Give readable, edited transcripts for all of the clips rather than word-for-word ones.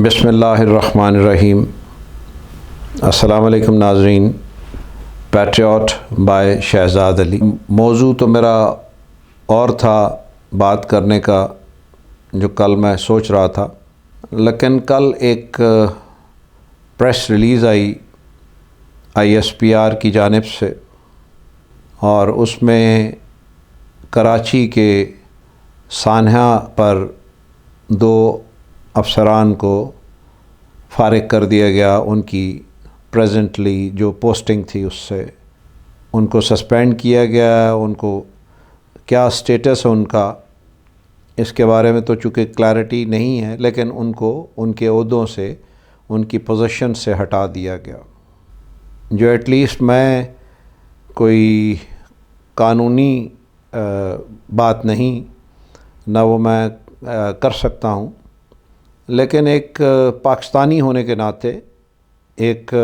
بسم اللہ الرحمن الرحیم۔ السلام علیکم ناظرین۔ پیٹریوٹ بائے شہزاد علی۔ موضوع تو میرا اور تھا بات کرنے کا جو کل میں سوچ رہا تھا، لیکن کل ایک پریس ریلیز آئی ISPR کی جانب سے، اور اس میں کراچی کے سانحہ پر 2 افسران کو فارغ کر دیا گیا۔ ان کی پریزنٹلی جو پوسٹنگ تھی اس سے ان کو سسپینڈ کیا گیا۔ ان کو کیا سٹیٹس ہے ان کا، اس کے بارے میں تو چونکہ کلیئرٹی نہیں ہے، لیکن ان کو ان کے عہدوں سے، ان کی پوزیشن سے ہٹا دیا گیا، جو ایٹ لیسٹ میں کوئی قانونی بات نہیں نہ وہ میں کر سکتا ہوں، لیکن ایک پاکستانی ہونے کے ناطے، ایک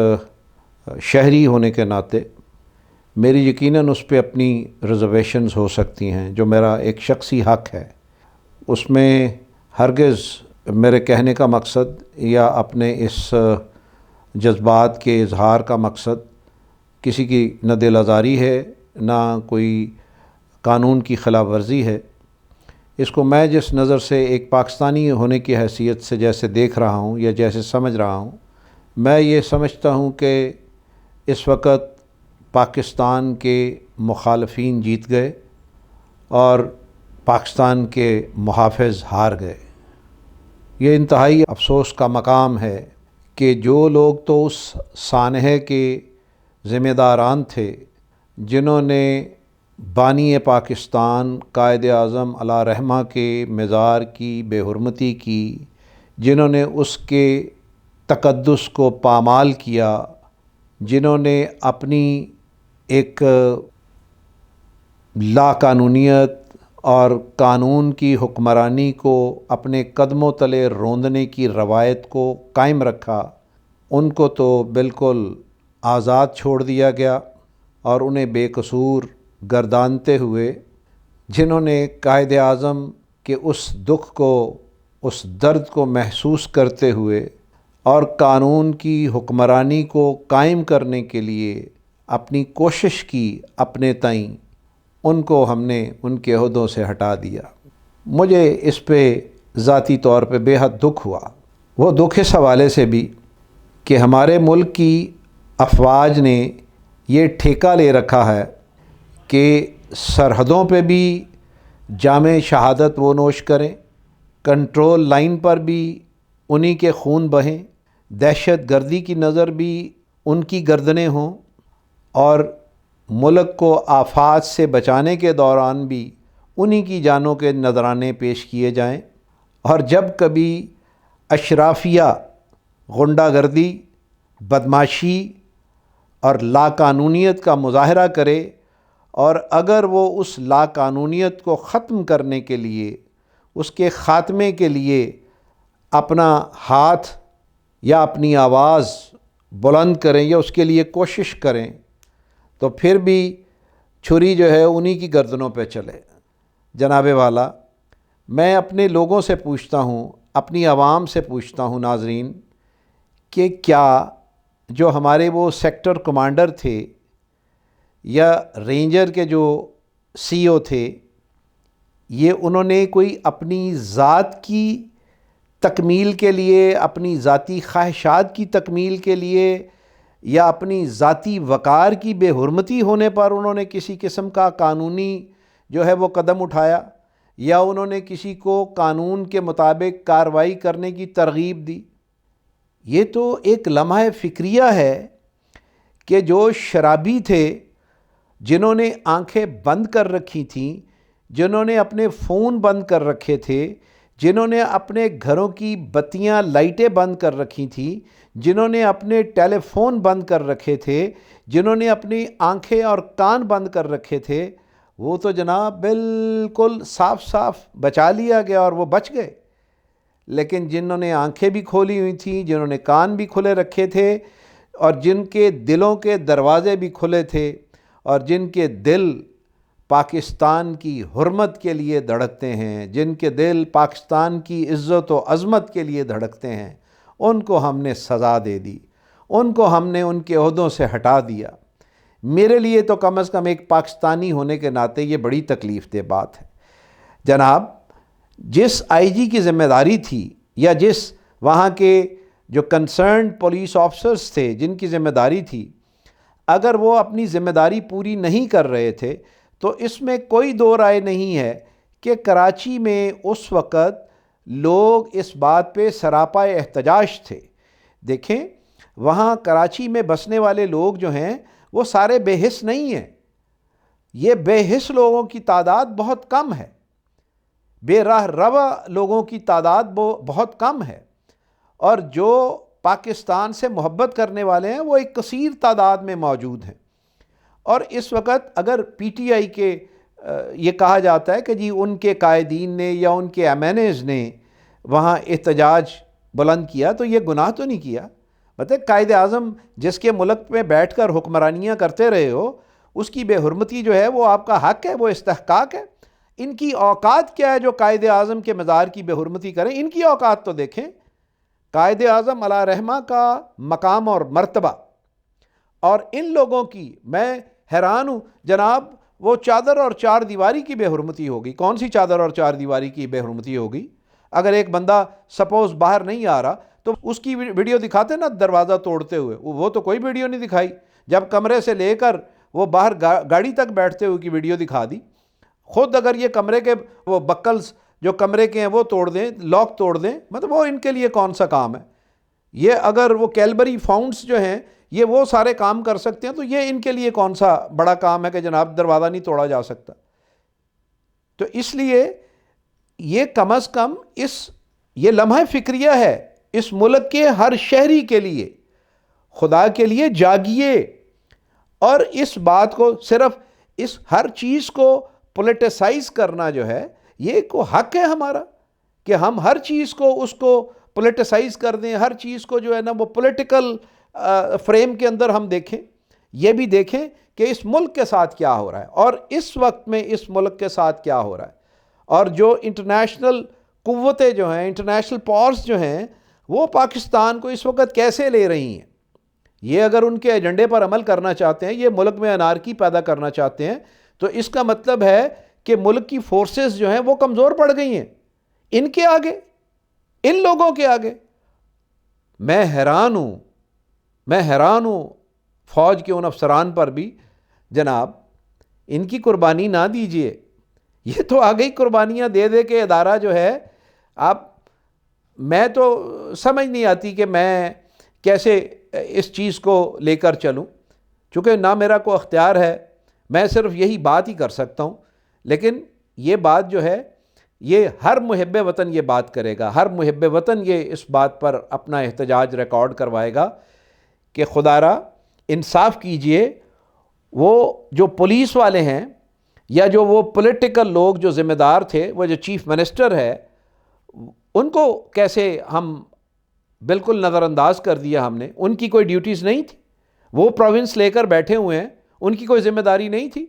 شہری ہونے کے ناطے میری یقیناً اس پہ اپنی ریزرویشنز ہو سکتی ہیں، جو میرا ایک شخصی حق ہے۔ اس میں ہرگز میرے کہنے کا مقصد یا اپنے اس جذبات کے اظہار کا مقصد کسی کی نہ دل آزاری ہے، نہ کوئی قانون کی خلاف ورزی ہے۔ اس کو میں جس نظر سے ایک پاکستانی ہونے کی حیثیت سے جیسے دیکھ رہا ہوں یا جیسے سمجھ رہا ہوں، میں یہ سمجھتا ہوں کہ اس وقت پاکستان کے مخالفین جیت گئے اور پاکستان کے محافظ ہار گئے۔ یہ انتہائی افسوس کا مقام ہے کہ جو لوگ تو اس سانحے کے ذمہ داران تھے، جنہوں نے بانی پاکستان قائد اعظم علیہ رحمہ کے مزار کی بے حرمتی کی، جنہوں نے اس کے تقدس کو پامال کیا، جنہوں نے اپنی ایک لا قانونیت اور قانون کی حکمرانی کو اپنے قدموں تلے روندنے کی روایت کو قائم رکھا، ان کو تو بالکل آزاد چھوڑ دیا گیا اور انہیں بے قصور گردانتے ہوئے، جنہوں نے قائد اعظم کے اس دکھ کو، اس درد کو محسوس کرتے ہوئے اور قانون کی حکمرانی کو قائم کرنے کے لیے اپنی کوشش کی اپنے تئیں، ان کو ہم نے ان کے عہدوں سے ہٹا دیا۔ مجھے اس پہ ذاتی طور پہ بے حد دکھ ہوا۔ وہ دکھ اس حوالے سے بھی کہ ہمارے ملک کی افواج نے یہ ٹھیکہ لے رکھا ہے کہ سرحدوں پہ بھی جام شہادت وہ نوش کریں، کنٹرول لائن پر بھی انہی کے خون بہیں، دہشت گردی کی نظر بھی ان کی گردنیں ہوں، اور ملک کو آفات سے بچانے کے دوران بھی انہی کی جانوں کے نذرانے پیش کیے جائیں، اور جب کبھی اشرافیہ غنڈہ گردی، بدمعاشی اور لا قانونیت کا مظاہرہ کرے، اور اگر وہ اس لا قانونیت کو ختم کرنے کے لیے، اس کے خاتمے کے لیے اپنا ہاتھ یا اپنی آواز بلند کریں یا اس کے لیے کوشش کریں، تو پھر بھی چھری جو ہے انہی کی گردنوں پہ چلے۔ جناب والا، میں اپنے لوگوں سے پوچھتا ہوں، اپنی عوام سے پوچھتا ہوں ناظرین، کہ کیا جو ہمارے وہ سیکٹر کمانڈر تھے یا رینجر کے جو CO تھے، یہ انہوں نے کوئی اپنی ذات کی تکمیل کے لیے، اپنی ذاتی خواہشات کی تکمیل کے لیے، یا اپنی ذاتی وقار کی بے حرمتی ہونے پر انہوں نے کسی قسم کا قانونی جو ہے وہ قدم اٹھایا، یا انہوں نے کسی کو قانون کے مطابق کارروائی کرنے کی ترغیب دی؟ یہ تو ایک لمحہ فکریہ ہے کہ جو شرابی تھے، جنہوں نے آنکھیں بند کر رکھی تھیں، جنہوں نے اپنے فون بند کر رکھے تھے، جنہوں نے اپنے گھروں کی بتیاں، لائٹیں بند کر رکھی تھیں، جنہوں نے اپنے ٹیلی فون بند کر رکھے تھے، جنہوں نے اپنی آنکھیں اور کان بند کر رکھے تھے، وہ تو جناب بالکل صاف صاف بچا لیا گیا اور وہ بچ گئے۔ لیکن جنہوں نے آنکھیں بھی کھولی ہوئی تھیں، جنہوں نے کان بھی کھلے رکھے تھے، اور جن کے دلوں کے دروازے بھی کھلے تھے، اور جن کے دل پاکستان کی حرمت کے لیے دھڑکتے ہیں، جن کے دل پاکستان کی عزت و عظمت کے لیے دھڑکتے ہیں، ان کو ہم نے سزا دے دی، ان کو ہم نے ان کے عہدوں سے ہٹا دیا۔ میرے لیے تو کم از کم ایک پاکستانی ہونے کے ناطے یہ بڑی تکلیف دہ بات ہے۔ جناب، جس آئی جی کی ذمہ داری تھی یا جس وہاں کے جو کنسرنڈ پولیس آفیسرز تھے جن کی ذمہ داری تھی، اگر وہ اپنی ذمہ داری پوری نہیں کر رہے تھے تو اس میں کوئی دو رائے نہیں ہے کہ کراچی میں اس وقت لوگ اس بات پہ سراپا احتجاج تھے۔ دیکھیں، وہاں کراچی میں بسنے والے لوگ جو ہیں وہ سارے بے حس نہیں ہیں، یہ بے حس لوگوں کی تعداد بہت کم ہے، بے راہ روا لوگوں کی تعداد بہت کم ہے، اور جو پاکستان سے محبت کرنے والے ہیں وہ ایک کثیر تعداد میں موجود ہیں۔ اور اس وقت اگر پی ٹی آئی کے یہ کہا جاتا ہے کہ جی ان کے قائدین نے یا ان کے ایم این ایز نے وہاں احتجاج بلند کیا، تو یہ گناہ تو نہیں کیا۔ مطلب قائد اعظم جس کے ملک میں بیٹھ کر حکمرانیاں کرتے رہے ہو، اس کی بے حرمتی جو ہے وہ آپ کا حق ہے، وہ استحقاق ہے۔ ان کی اوقات کیا ہے جو قائد اعظم کے مزار کی بے حرمتی کریں؟ ان کی اوقات تو دیکھیں۔ قائد اعظم علیہ رحمہ کا مقام اور مرتبہ، اور ان لوگوں کی میں حیران ہوں جناب، وہ چادر اور چار دیواری کی بے حرمتی ہوگی۔ کون سی چادر اور چار دیواری کی بے حرمتی ہوگی؟ اگر ایک بندہ سپوز باہر نہیں آ رہا تو اس کی ویڈیو دکھاتے نا دروازہ توڑتے ہوئے، وہ تو کوئی ویڈیو نہیں دکھائی۔ جب کمرے سے لے کر وہ باہر گاڑی تک بیٹھتے ہوئے کی ویڈیو دکھا دی۔ خود اگر یہ کمرے کے وہ بکلز جو کمرے کے ہیں وہ توڑ دیں، لاک توڑ دیں، مطلب وہ ان کے لیے کون سا کام ہے؟ یہ اگر وہ کیلبری فاؤنٹس جو ہیں یہ وہ سارے کام کر سکتے ہیں تو یہ ان کے لیے کون سا بڑا کام ہے کہ جناب دروازہ نہیں توڑا جا سکتا؟ تو اس لیے یہ کم از کم یہ لمحہ فکریہ ہے اس ملک کے ہر شہری کے لیے۔ خدا کے لیے جاگیے، اور اس بات کو صرف اس ہر چیز کو پولیٹیسائز کرنا جو ہے یہ کو حق ہے ہمارا کہ ہم ہر چیز کو اس کو پولیٹیسائز کر دیں، ہر چیز کو جو ہے نا وہ پولیٹیکل فریم کے اندر ہم دیکھیں۔ یہ بھی دیکھیں کہ اس ملک کے ساتھ کیا ہو رہا ہے، اور اس وقت میں اس ملک کے ساتھ کیا ہو رہا ہے، اور جو انٹرنیشنل قوتیں جو ہیں، انٹرنیشنل پاورز جو ہیں، وہ پاکستان کو اس وقت کیسے لے رہی ہیں۔ یہ اگر ان کے ایجنڈے پر عمل کرنا چاہتے ہیں، یہ ملک میں انارکی پیدا کرنا چاہتے ہیں، تو اس کا مطلب ہے کہ ملک کی فورسز جو ہیں وہ کمزور پڑ گئی ہیں ان کے آگے، ان لوگوں کے آگے۔ میں حیران ہوں فوج کے ان افسران پر بھی، جناب ان کی قربانی نہ دیجئے۔ یہ تو آگئی قربانیاں دے دے کے ادارہ جو ہے، میں تو سمجھ نہیں آتی کہ میں کیسے اس چیز کو لے کر چلوں، چونکہ نہ میرا کوئی اختیار ہے، میں صرف یہی بات ہی کر سکتا ہوں۔ لیکن یہ بات جو ہے یہ ہر محب وطن یہ بات کرے گا، ہر محب وطن یہ اس بات پر اپنا احتجاج ریکارڈ کروائے گا کہ خدا را انصاف کیجئے۔ وہ جو پولیس والے ہیں یا جو وہ پولیٹیکل لوگ جو ذمہ دار تھے، وہ جو چیف منسٹر ہے، ان کو کیسے ہم بالکل نظر انداز کر دیا ہم نے؟ ان کی کوئی ڈیوٹیز نہیں تھی، وہ پروونس لے کر بیٹھے ہوئے ہیں، ان کی کوئی ذمہ داری نہیں تھی۔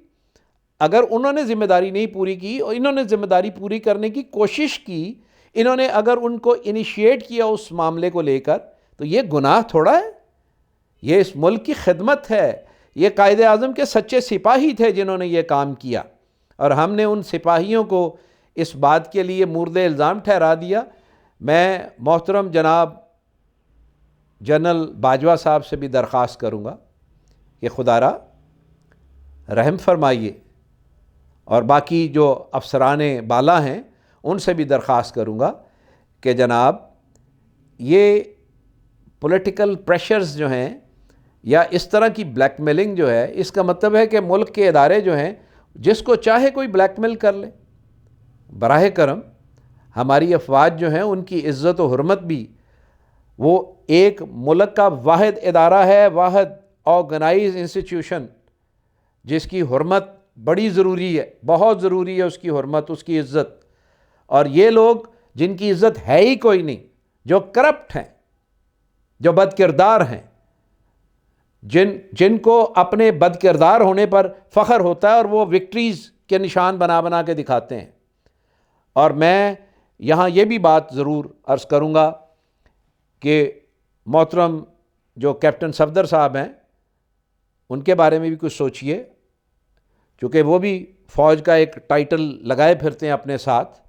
اگر انہوں نے ذمہ داری نہیں پوری کی اور انہوں نے ذمہ داری پوری کرنے کی کوشش کی، انہوں نے اگر ان کو انیشیٹ کیا اس معاملے کو لے کر، تو یہ گناہ تھوڑا ہے، یہ اس ملک کی خدمت ہے۔ یہ قائد اعظم کے سچے سپاہی تھے جنہوں نے یہ کام کیا، اور ہم نے ان سپاہیوں کو اس بات کے لیے مورد الزام ٹھہرا دیا۔ میں محترم جناب جنرل باجوہ صاحب سے بھی درخواست کروں گا کہ خدا را رحم فرمائیے، اور باقی جو افسران بالا ہیں ان سے بھی درخواست کروں گا کہ جناب یہ پولیٹیکل پریشرز جو ہیں یا اس طرح کی بلیک میلنگ جو ہے، اس کا مطلب ہے کہ ملک کے ادارے جو ہیں جس کو چاہے کوئی بلیک میل کر لے۔ براہ کرم ہماری افواج جو ہیں ان کی عزت و حرمت بھی، وہ ایک ملک کا واحد ادارہ ہے، واحد آرگنائز انسٹیٹیوشن جس کی حرمت بڑی ضروری ہے، بہت ضروری ہے اس کی حرمت، اس کی عزت۔ اور یہ لوگ جن کی عزت ہے ہی کوئی نہیں، جو کرپٹ ہیں، جو بد کردار ہیں، جن کو اپنے بد کردار ہونے پر فخر ہوتا ہے اور وہ وکٹریز کے نشان بنا بنا کے دکھاتے ہیں۔ اور میں یہاں یہ بھی بات ضرور عرض کروں گا کہ محترم جو کیپٹن صفدر صاحب ہیں ان کے بارے میں بھی کچھ سوچئے، چونکہ وہ بھی فوج کا ایک ٹائٹل لگائے پھرتے ہیں اپنے ساتھ،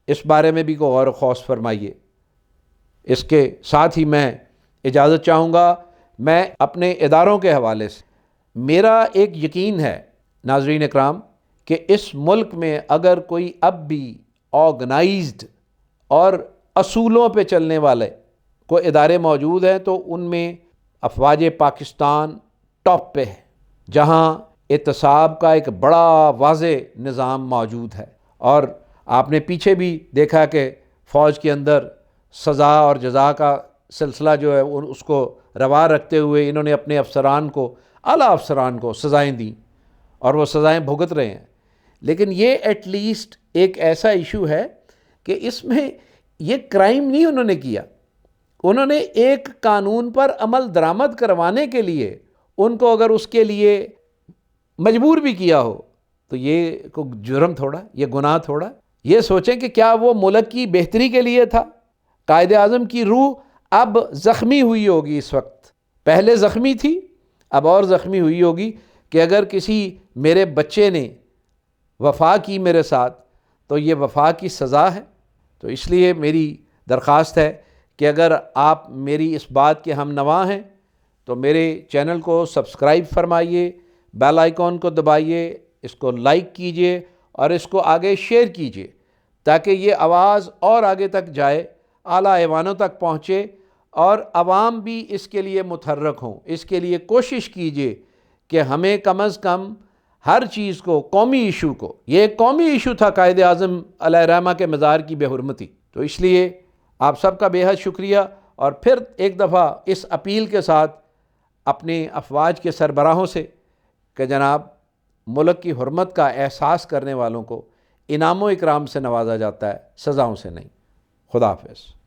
اس بارے میں بھی کوئی غور و خوض فرمائیے۔ اس کے ساتھ ہی میں اجازت چاہوں گا، میں اپنے اداروں کے حوالے سے میرا ایک یقین ہے ناظرین اکرام کہ اس ملک میں اگر کوئی اب بھی آرگنائزڈ اور اصولوں پہ چلنے والے کوئی ادارے موجود ہیں تو ان میں افواج پاکستان ٹاپ پہ ہے، جہاں احتساب کا ایک بڑا واضح نظام موجود ہے۔ اور آپ نے پیچھے بھی دیکھا کہ فوج کے اندر سزا اور جزا کا سلسلہ جو ہے اس کو روا رکھتے ہوئے انہوں نے اپنے افسران کو، اعلیٰ افسران کو سزائیں دیں اور وہ سزائیں بھگت رہے ہیں۔ لیکن یہ ایٹ لیسٹ ایک ایسا ایشو ہے کہ اس میں یہ کرائم نہیں انہوں نے کیا، انہوں نے ایک قانون پر عمل درآمد کروانے کے لیے ان کو اگر اس کے لیے مجبور بھی کیا ہو تو یہ کوئی جرم تھوڑا، یہ گناہ تھوڑا۔ یہ سوچیں کہ کیا وہ ملک کی بہتری کے لیے تھا؟ قائد اعظم کی روح اب زخمی ہوئی ہوگی، اس وقت پہلے زخمی تھی، اب اور زخمی ہوئی ہوگی کہ اگر کسی میرے بچے نے وفا کی میرے ساتھ تو یہ وفا کی سزا ہے۔ تو اس لیے میری درخواست ہے کہ اگر آپ میری اس بات کے ہم نوا ہیں تو میرے چینل کو سبسکرائب فرمائیے، بیل آئیکن کو دبائیے، اس کو لائک کیجئے اور اس کو آگے شیئر کیجئے تاکہ یہ آواز اور آگے تک جائے، اعلیٰ ایوانوں تک پہنچے اور عوام بھی اس کے لیے متحرک ہوں۔ اس کے لیے کوشش کیجئے کہ ہمیں کم از کم ہر چیز کو، قومی ایشو کو، یہ ایک قومی ایشو تھا قائد اعظم علیہ الرحمہ کے مزار کی بے حرمتی، تو اس لیے آپ سب کا بے حد شکریہ۔ اور پھر ایک دفعہ اس اپیل کے ساتھ اپنے افواج کے سربراہوں سے کہ جناب ملک کی حرمت کا احساس کرنے والوں کو انعام و اکرام سے نوازا جاتا ہے، سزاؤں سے نہیں۔ خدا حافظ۔